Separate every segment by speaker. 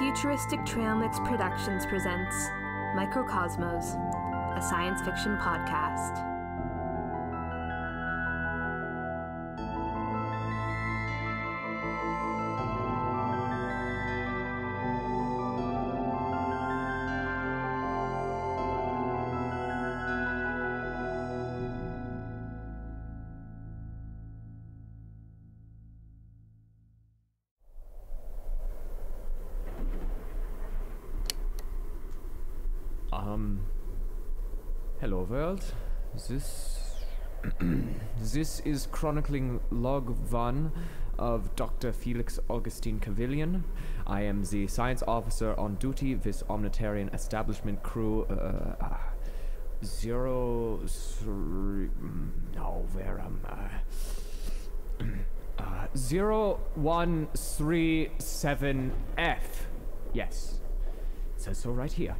Speaker 1: Futuristic Trail Mix Productions presents Microcosmos, a science fiction podcast.
Speaker 2: Hello world, this is Chronicling Log 1 of Dr. Felix Augustine Couvillion. I am the science officer on duty with Omnitarian Establishment Crew 0137F. Yes, it says so right here.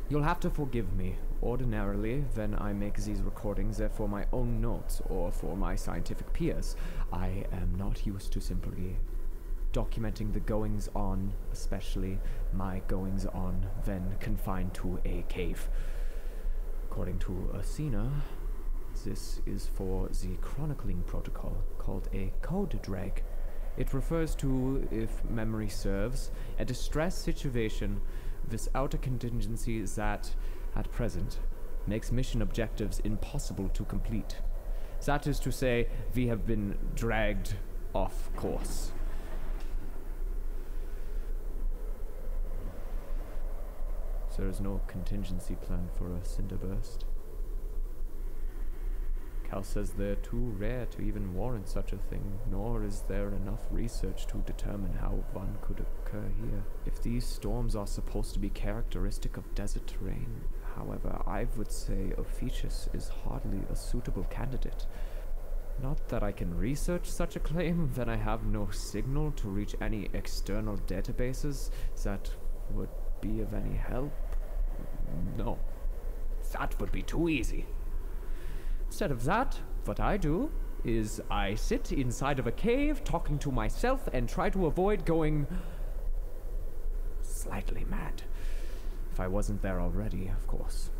Speaker 2: You'll have to forgive me. Ordinarily, when I make these recordings, they're for my own notes or for my scientific peers. I am not used to simply documenting the goings-on, especially my goings-on when confined to a cave. According to Athena, this is for the chronicling protocol, called a code drag. It refers to, if memory serves, a distress situation without a contingency that, at present, makes mission objectives impossible to complete. That is to say, we have been dragged off course. There is no contingency plan for a cinderburst. Cal says they're too rare to even warrant such a thing, nor is there enough research to determine how one could occur here. If these storms are supposed to be characteristic of desert terrain, however, I would say Ophiuchus is hardly a suitable candidate. Not that I can research such a claim when I have no signal to reach any external databases that would be of any help. No, that would be too easy. Instead of that, what I do is I sit inside of a cave talking to myself and try to avoid going slightly mad. If I wasn't there already, of course.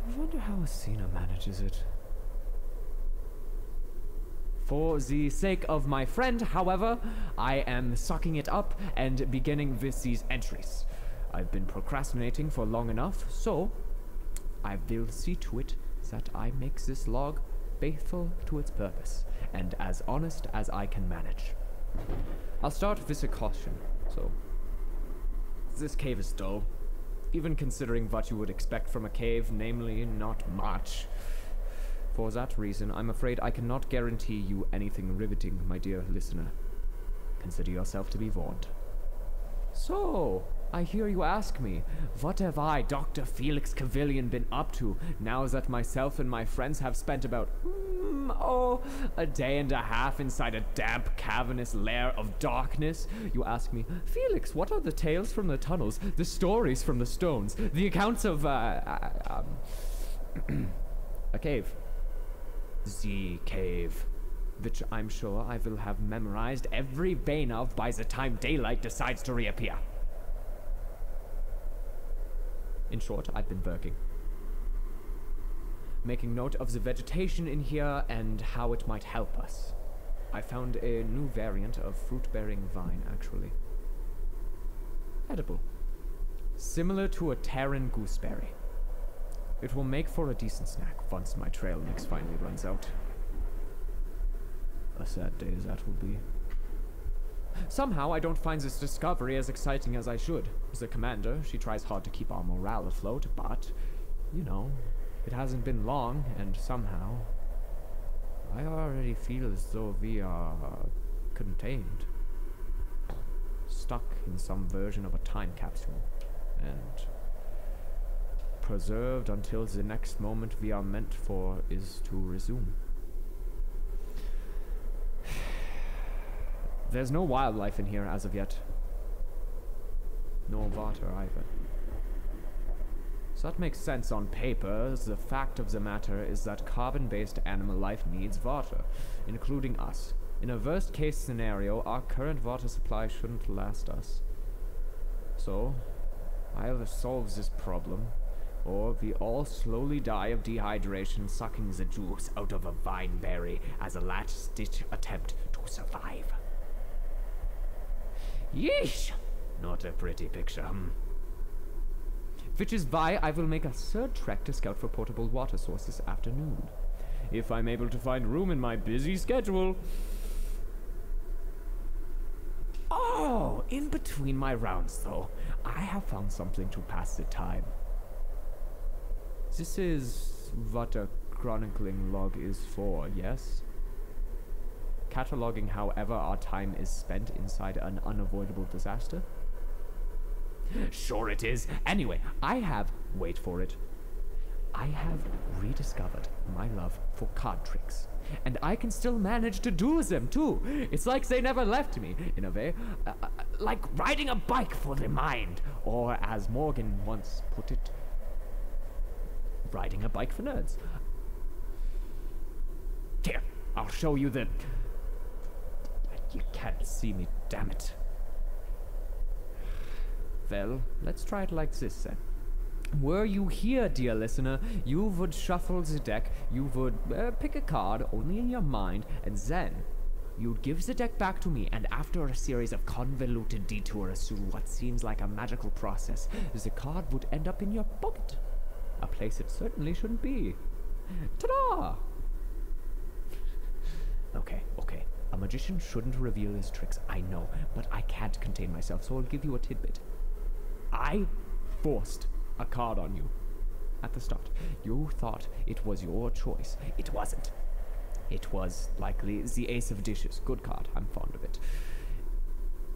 Speaker 2: I wonder how Athena manages it. For the sake of my friend, however, I am sucking it up and beginning with these entries. I've been procrastinating for long enough, so I will see to it that I make this log faithful to its purpose, and as honest as I can manage. I'll start with a caution. So, this cave is dull, even considering what you would expect from a cave, namely not much. For that reason, I'm afraid I cannot guarantee you anything riveting, my dear listener. Consider yourself to be warned. So, I hear you ask me, what have I, Dr. Felix Couvillion, been up to now that myself and my friends have spent about, a day and a half inside a damp, cavernous lair of darkness? You ask me, Felix, what are the tales from the tunnels, the stories from the stones, the accounts of, a cave? The cave, which I'm sure I will have memorized every vein of by the time daylight decides to reappear. In short, I've been working. Making note of the vegetation in here and how it might help us. I found a new variant of fruit-bearing vine, actually. Edible. Similar to a Terran gooseberry. It will make for a decent snack once my trail mix finally runs out. A sad day that will be. Somehow, I don't find this discovery as exciting as I should. As a commander, she tries hard to keep our morale afloat, but, you know, it hasn't been long, and somehow, I already feel as though we are contained. Stuck in some version of a time capsule, and preserved until the next moment we are meant for is to resume. There's no wildlife in here as of yet. No water either. So that makes sense on paper. The fact of the matter is that carbon-based animal life needs water, including us. In a worst-case scenario, our current water supply shouldn't last us. So, either solves this problem, or we all slowly die of dehydration sucking the juice out of a vine berry as a last-ditch attempt to survive. Yeesh! Not a pretty picture, Which is why I will make a third trek to scout for portable water sources this afternoon. If I'm able to find room in my busy schedule. Oh, in between my rounds, though, I have found something to pass the time. This is what a chronicling log is for, yes? Cataloging however our time is spent inside an unavoidable disaster? Sure it is. Anyway, wait for it, I have rediscovered my love for card tricks. And I can still manage to do them, too. It's like they never left me, in a way. Like riding a bike for the mind. Or, as Morgan once put it, riding a bike for nerds. Here, I'll show you the... You can't see me, damn it. Well, let's try it like this, then. Were you here, dear listener, you would shuffle the deck, you would pick a card only in your mind, and then you'd give the deck back to me, and after a series of convoluted detours through what seems like a magical process, the card would end up in your pocket. A place it certainly shouldn't be. Ta-da! Okay. A magician shouldn't reveal his tricks, I know, but I can't contain myself, so I'll give you a tidbit. I forced a card on you at the start. You thought it was your choice. It wasn't. It was likely the ace of dishes. Good card. I'm fond of it.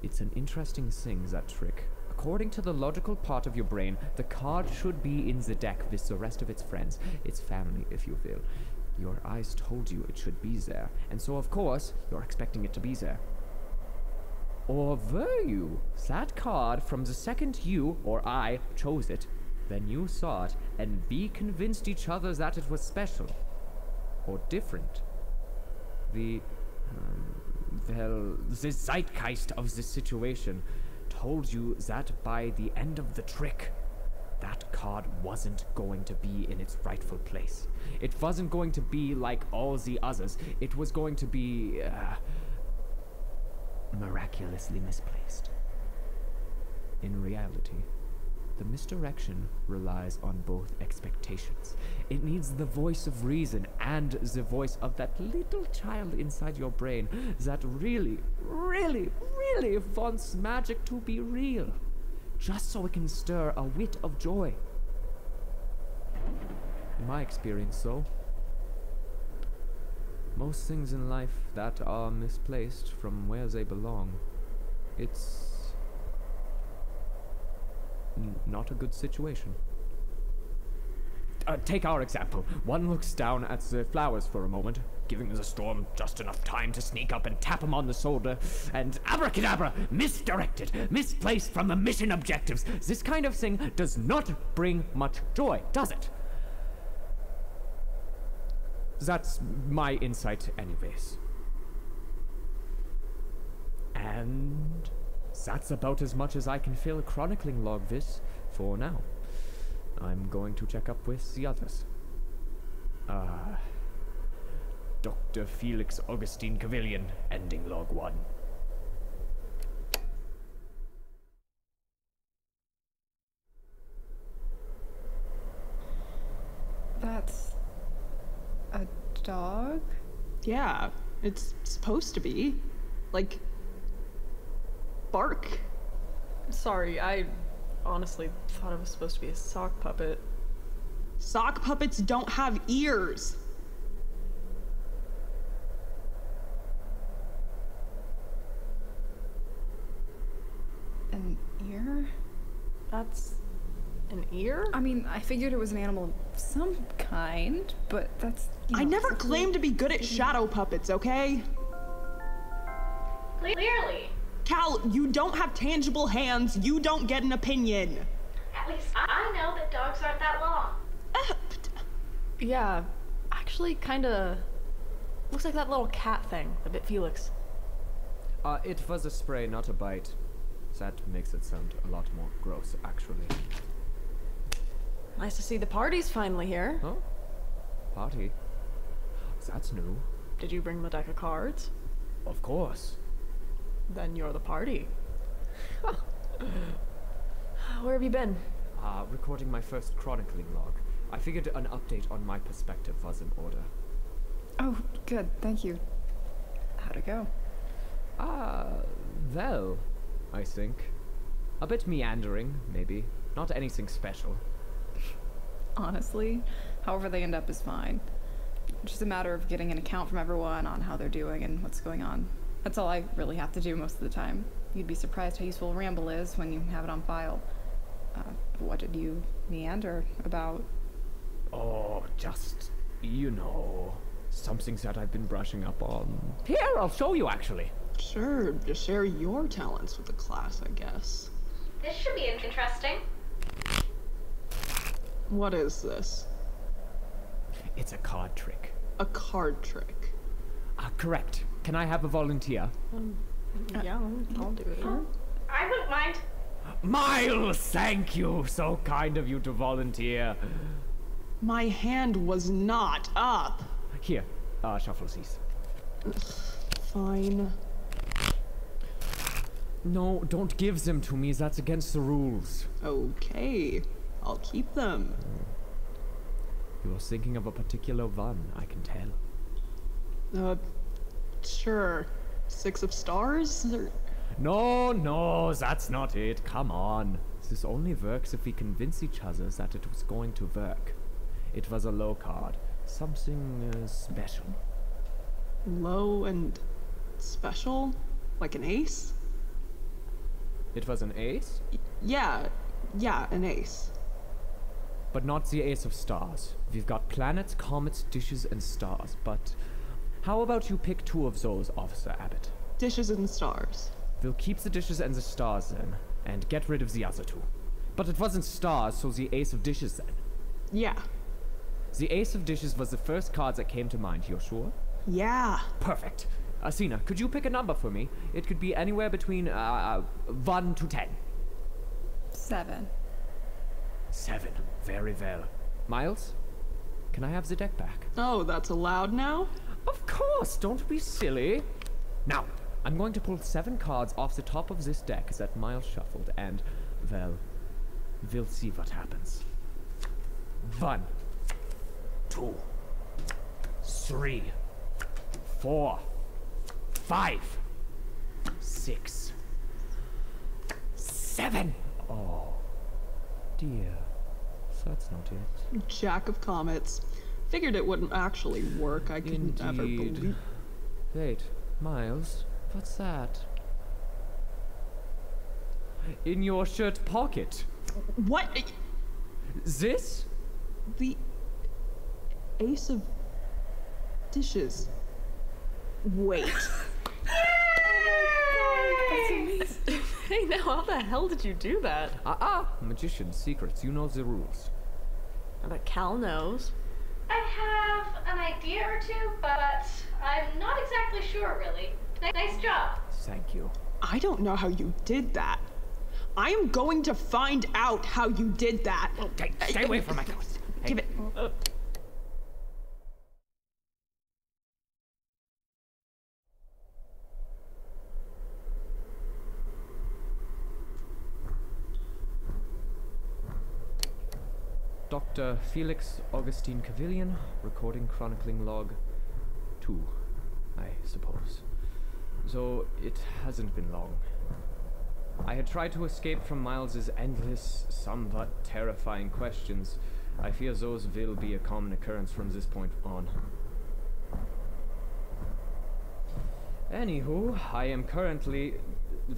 Speaker 2: It's an interesting thing, that trick. According to the logical part of your brain, the card should be in the deck with the rest of its friends, its family, if you will. Your eyes told you it should be there, and so of course, you're expecting it to be there. Or were you? That card, from the second you, or I, chose it, then you saw it, and we convinced each other that it was special. Or different. The zeitgeist of the situation told you that by the end of the trick, that card wasn't going to be in its rightful place. It wasn't going to be like all the others. It was going to be, miraculously misplaced. In reality, the misdirection relies on both expectations. It needs the voice of reason and the voice of that little child inside your brain that really, really, really wants magic to be real, just so it can stir a whit of joy. In my experience, though, most things in life that are misplaced from where they belong, it's not a good situation. Take our example. One looks down at the flowers for a moment, giving the storm just enough time to sneak up and tap him on the shoulder, and abracadabra, misdirected, misplaced from the mission objectives. This kind of thing does not bring much joy, does it? That's my insight anyways. And that's about as much as I can fill a chronicling log this for now. I'm going to check up with the others. Dr. Felix Augustine Couvillion, ending log 1.
Speaker 3: That's a dog?
Speaker 4: Yeah, it's supposed to be. Like, bark.
Speaker 5: Sorry, I honestly thought it was supposed to be a sock puppet.
Speaker 4: Sock puppets don't have ears.
Speaker 3: An ear?
Speaker 5: That's an ear?
Speaker 3: I mean, I figured it was an animal of some kind, but that's...
Speaker 4: I never claimed to be good at shadow puppets, okay?
Speaker 6: Clearly.
Speaker 4: Cal, you don't have tangible hands, you don't get an opinion.
Speaker 6: At least I know that dogs aren't that long.
Speaker 5: Yeah, actually kinda looks like that little cat thing that bit Felix.
Speaker 2: It was a spray, not a bite. That makes it sound a lot more gross, actually.
Speaker 5: Nice to see the party's finally here.
Speaker 2: Huh? Party? That's new.
Speaker 5: Did you bring the deck of cards?
Speaker 2: Of course.
Speaker 5: Then you're the party. Where have you been?
Speaker 2: Recording my first chronicling log. I figured an update on my perspective was in order.
Speaker 3: Oh, good. Thank you. How'd it go?
Speaker 2: Well, I think. A bit meandering, maybe. Not anything special.
Speaker 3: Honestly, however they end up is fine. It's just a matter of getting an account from everyone on how they're doing and what's going on. That's all I really have to do most of the time. You'd be surprised how useful Ramble is when you have it on file. What did you meander about?
Speaker 2: Oh, just, some things that I've been brushing up on. Here, I'll show you, actually.
Speaker 4: Sure, just share your talents with the class, I guess.
Speaker 6: This should be interesting.
Speaker 4: What is this?
Speaker 2: It's a card trick.
Speaker 4: A card trick.
Speaker 2: Correct. Can I have a volunteer?
Speaker 5: Yeah, I'll do it.
Speaker 6: I wouldn't mind.
Speaker 2: Miles, thank you. So kind of you to volunteer.
Speaker 4: My hand was not up.
Speaker 2: Here, shuffle these.
Speaker 4: Fine.
Speaker 2: No, don't give them to me. That's against the rules.
Speaker 4: Okay, I'll keep them.
Speaker 2: You're thinking of a particular one, I can tell.
Speaker 4: Sure. 6 of stars? Or...
Speaker 2: No, that's not it. Come on. This only works if we convince each other that it was going to work. It was a low card. Something special.
Speaker 4: Low and special? Like an ace?
Speaker 2: It was an ace?
Speaker 4: Yeah, an ace.
Speaker 2: But not the ace of stars. We've got planets, comets, dishes, and stars. But how about you pick 2 of those, Officer Abbott?
Speaker 4: Dishes and stars.
Speaker 2: We'll keep the dishes and the stars then, and get rid of the other 2. But it wasn't stars, so the ace of dishes then.
Speaker 4: Yeah.
Speaker 2: The ace of dishes was the first card that came to mind, you're sure?
Speaker 4: Yeah.
Speaker 2: Perfect. Asina, could you pick a number for me? It could be anywhere between 1 to 10.
Speaker 3: 7.
Speaker 2: 7. Very well. Miles, can I have the deck back?
Speaker 4: Oh, that's allowed now?
Speaker 2: Of course, don't be silly. Now, I'm going to pull 7 cards off the top of this deck that Miles shuffled, and, well, we'll see what happens. 1, 2, 3, 4, 5, 6, 7. Oh, dear. That's not it.
Speaker 4: Jack of comets. Figured it wouldn't actually work. I couldn't ever
Speaker 2: Indeed.
Speaker 4: believe...
Speaker 2: Wait, Miles, what's that? In your shirt pocket.
Speaker 4: What?
Speaker 2: This?
Speaker 4: The ace of dishes. Wait.
Speaker 3: That's amazing.
Speaker 5: Hey, now how the hell did you do that?
Speaker 2: Magician's secrets, you know the rules.
Speaker 5: I bet Cal knows.
Speaker 6: I have an idea or 2, but I'm not exactly sure, really. Nice job.
Speaker 2: Thank you.
Speaker 4: I don't know how you did that. I am going to find out how you did that.
Speaker 2: Okay, stay away from my cards. Hey.
Speaker 4: Give it.
Speaker 2: Dr. Felix Augustine Couvillion, recording chronicling log 2, I suppose. Though it hasn't been long. I had tried to escape from Miles's endless, somewhat terrifying questions. I fear those will be a common occurrence from this point on. Anywho, I am currently,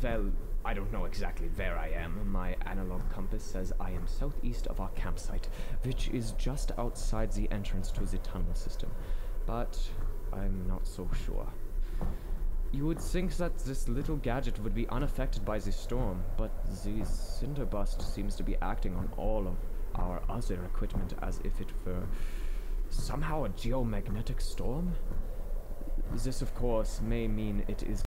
Speaker 2: well, I don't know exactly where I am. My analog compass says I am southeast of our campsite, which is just outside the entrance to the tunnel system. But I'm not so sure. You would think that this little gadget would be unaffected by the storm, but the cinderbust seems to be acting on all of our other equipment as if it were somehow a geomagnetic storm. This, of course, may mean it is